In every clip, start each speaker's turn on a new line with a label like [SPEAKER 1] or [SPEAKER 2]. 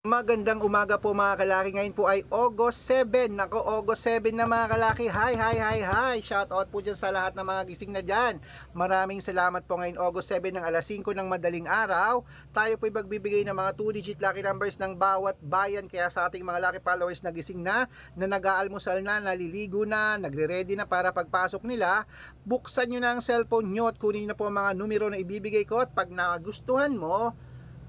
[SPEAKER 1] Magandang umaga po mga kalaki. Ngayon po ay August 7. Nako, August 7 na mga kalaki. Hi. Shout out po dyan sa lahat ng mga gising na dyan. Maraming salamat po. Ngayon August 7 ng alas 5 ng madaling araw. Tayo po magbibigay ng mga 2-digit lucky numbers ng bawat bayan. Kaya sa ating mga lucky followers na gising na nag-aalmusal na, naliligo na, nagre-ready na para pagpasok nila, buksan nyo na ang cellphone nyo at kunin na po ang mga numero na ibibigay ko. At pag nagustuhan mo,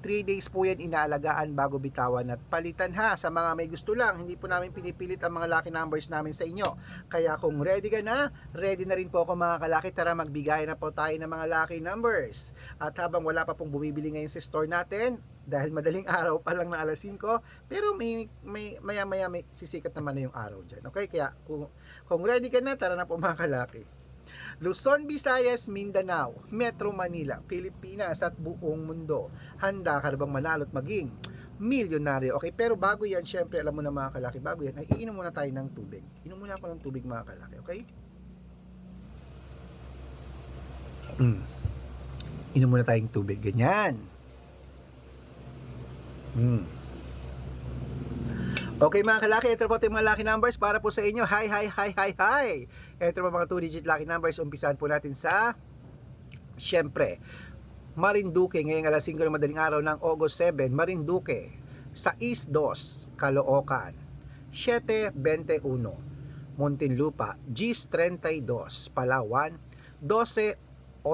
[SPEAKER 1] 3 days po yan inaalagaan bago bitawan at palitan ha. Sa mga may gusto lang, hindi po namin pinipilit ang mga lucky numbers namin sa inyo. Kaya kung ready ka na, ready na rin po ako mga kalaki. Tara magbigay na po tayo ng mga lucky numbers. At habang wala pa pong bumibili ngayon sa store natin, dahil madaling araw pa lang na alas 5, pero maya may sisikat naman na yung araw dyan. Okay, kaya kung ready ka na, tara na po mga kalaki. Luzon, Visayas, Mindanao, Metro Manila, Pilipinas at buong mundo. Handa ka na bang manalo at maging milyonaryo? Okay, pero bago yan, syempre alam mo na mga kalaki, bago yan, ay iinom muna tayo ng tubig. Inom muna ako ng tubig mga kalaki, okay? Inom muna tayong tubig, ganyan. Okay mga kalaki, ito po yung mga lucky numbers para po sa inyo. Hi. Ito po mga 2-digit lucky numbers. Umpisahan po natin sa, syempre, Marinduque. Ngayong alas 5 ng madaling araw ng August 7, Marinduque. 6-2, Caloocan. 7-21, Muntinlupa. Gis 32, Palawan. 12-8,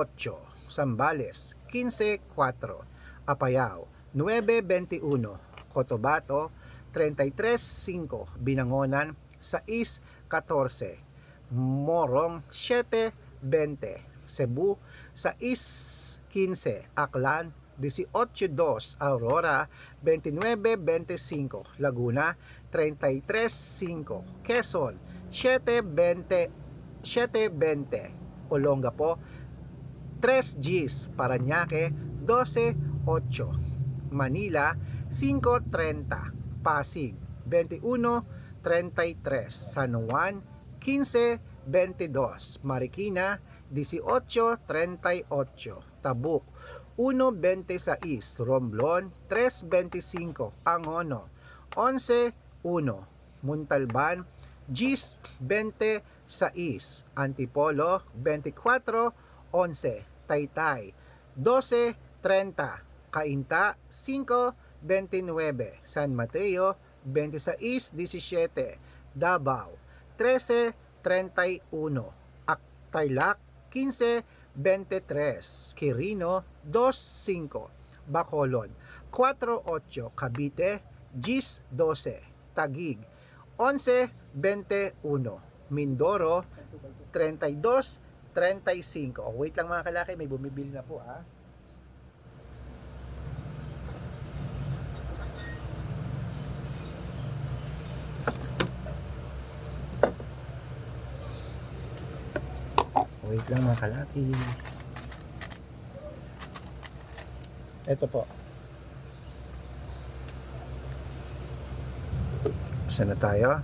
[SPEAKER 1] Zambales. 15-4, Apayao. 9-21, Cotabato. 33-5, Binangonan. 6-14, Morong. 7-20, Cebu. 6-15, Aklan. 18-2, Aurora. 29-25, Laguna. 33-5, Quezon. 7-20, Olongapo. 3 Gs, Parañaque. 12-8, Manila. 5-30, Pasig. 21-33, San Juan. 15-22, Marikina. 18-38, Tabuk. 1-26, Romblon. 3-25, Angono. 11-1, Muntalban. Gis 26, Antipolo. 24-11, Taytay. 12-30, Cainta. 5-29, San Mateo. 26-17, Davao. 13-31, Tarlac. 15-23, Quirino. 2-5, Bacolod. 4-8, Cavite. 10-12, Taguig. 11-21, Mindoro. 32-35. Wait lang mga kalaki, may bumibili na po ha. Wait lang mga kalaki. Ito po. Saan na tayo?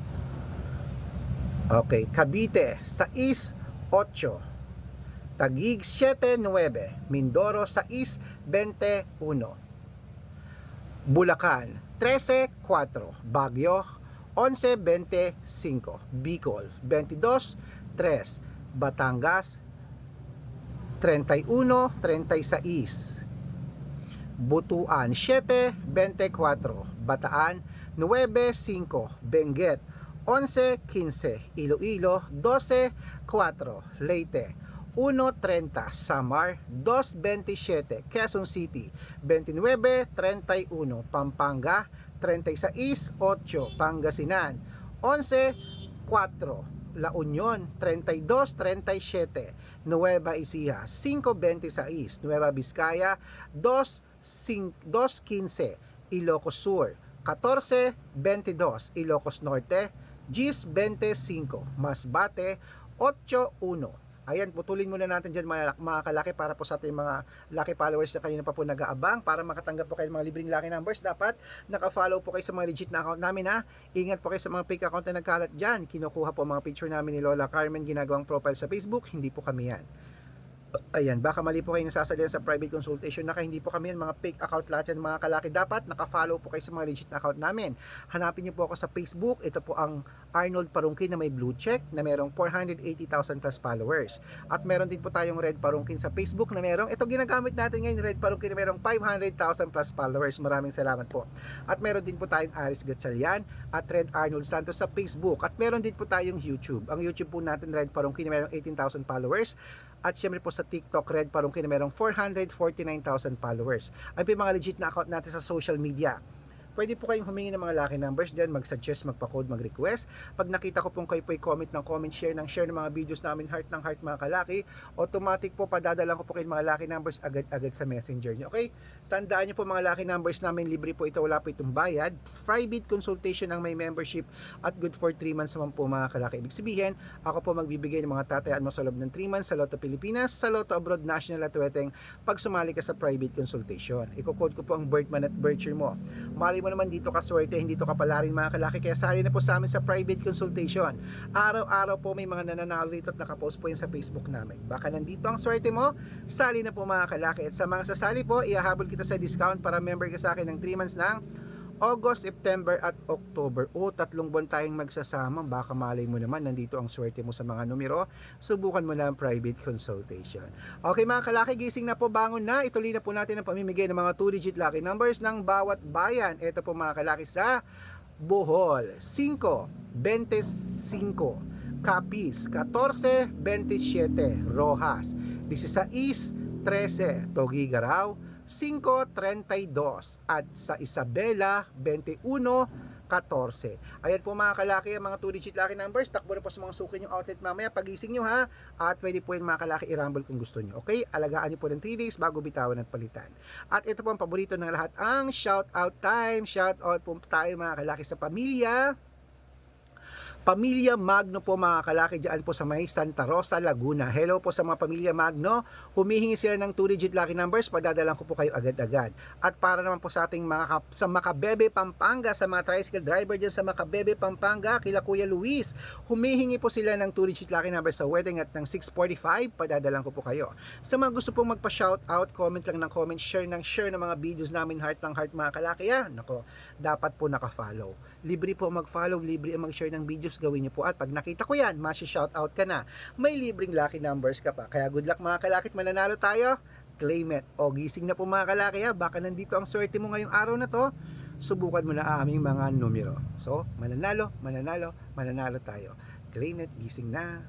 [SPEAKER 1] Okay, Cavite 6-8, Taguig 7-9, Mindoro 6-21, Bulacan 13-4, Baguio 11-25, Bicol 22-3, Batangas 31-36, Butuan 7-24, Bataan 9-5, Benguet 11-15, Iloilo. 12-4, Leyte. 1-30, Samar. 2-27, Quezon City. 29-31, Pampanga. 36-8, Pangasinan. 11-4, La Union. 32-37, Nueva Ecija. 5-26, Nueva Vizcaya. 2-15, Ilocos Sur. 14-22, Ilocos Norte. 10-25, Masbate. 8-1. Ayan, putulin muna natin dyan mga kalaki para po sa ating mga lucky followers na kanina pa po nag-aabang. Para makatanggap po kayo ng mga libreng lucky numbers, dapat naka-follow po kayo sa mga legit na account namin ha. Ingat po kayo sa mga fake account na nagkalat dyan. Kinukuha po mga picture namin ni Lola Carmen, ginagawang profile sa Facebook, hindi po kami yan. Ayan, baka mali po kayo nasasalihan sa private consultation. Hindi po kami yan, mga fake account lahat yan mga kalaki. Dapat naka-follow po kayo sa mga legit na account namin. Hanapin niyo po ako sa Facebook. Ito po ang Arnold Parungkin na may blue check na merong 480,000 plus followers. At meron din po tayong Red Parungkin sa Facebook na merong, ito ginagamit natin ngayon, Red Parungkin na merong 500,000 plus followers. Maraming salamat po. At meron din po tayong Aris Gatchalian at Red Arnold Santos sa Facebook. At meron din po tayong YouTube. Ang YouTube po natin, Red Parungkin na merong 18,000 followers. At syempre po sa TikTok, Red Parungkin na merong 449,000 followers. Ay po yung mga legit na account natin sa social media. Pwede po kayong humingi ng mga lucky numbers dyan, mag-suggest, magpa-code, mag-request. Pag nakita ko pong kayo po comment ng comment, share ng mga videos namin, heart ng heart mga kalaki, automatic po padadalan ko po kayo mga lucky numbers agad-agad sa messenger nyo. Okay? Tandaan nyo po mga lucky numbers namin, libre po ito, wala po itong bayad. Private consultation ang may membership at good for 3 months naman po mga kalaki. Ibig sabihin, ako po magbibigay ng mga tatayaan mo sa loob ng 3 months sa Lotto Pilipinas, sa Lotto Abroad National at Weteng pag sumali ka sa private consultation. Iko-code ko po ang birth month at birth year mo. Mali mo naman dito ka swerte, hindi to kapalarin mga kalaki, kaya sali na po sa amin sa private consultation. Araw-araw po may mga nananalo rito at nakapost po yan sa Facebook namin. Baka nandito ang swerte mo, sali na po mga kalaki. At sa mga sasali po, ihahabol kita sa discount para member ka sa akin ng 3 months ng August, September at October. 3 buwan tayong magsasama. Baka malay mo naman nandito ang swerte mo sa mga numero. Subukan mo na ang private consultation. Okay mga kalaki, gising na po, bangon na. Ituloy na po natin ang pamimigay ng mga 2-digit lucky numbers ng bawat bayan. Ito po mga kalaki sa Bohol, 5, 25, Capiz, 14, 27, Rojas, 16, 13, Tugigaraw, 5.32 at sa Isabela 21.14. Ayan po mga kalaki, ang mga 2-digit lucky numbers. Takbo na po sa mga suki yung outlet mamaya pagising nyo ha. At pwede po yung mga kalaki i-rumble kung gusto nyo. Okay? Alagaan nyo po ng 3 days bago bitawan at palitan. At ito po ang paborito ng lahat, ang shout out time. Shout out po tayo mga kalaki sa Pamilya Magno po mga kalaki dyan po sa may Santa Rosa, Laguna. Hello po sa mga Pamilya Magno. Humihingi sila ng 2-digit lucky numbers. Padadalan ko po kayo agad-agad. At para naman po sa ating sa Macabebe, Pampanga, sa mga tricycle driver dyan sa Macabebe, Pampanga, kila Kuya Luis. Humihingi po sila ng 2-digit lucky numbers sa wedding at ng 6:45. Padadalan ko po kayo. Sa mga gusto pong magpa-shoutout, comment lang ng comment, share ng mga videos namin, heart ng heart mga kalaki. Nako, dapat po naka-follow. Libre po mag-follow, libre ang mag-share ng videos, gawin niyo po. At pag nakita ko yan, masi-shoutout ka na. May libreng lucky numbers ka pa. Kaya good luck mga kalakit, mananalo tayo. Claim it. O gising na po mga kalaki baka nandito ang swerte mo ngayong araw na to. Subukan mo na aming mga numero. So, mananalo tayo. Claim it, gising na.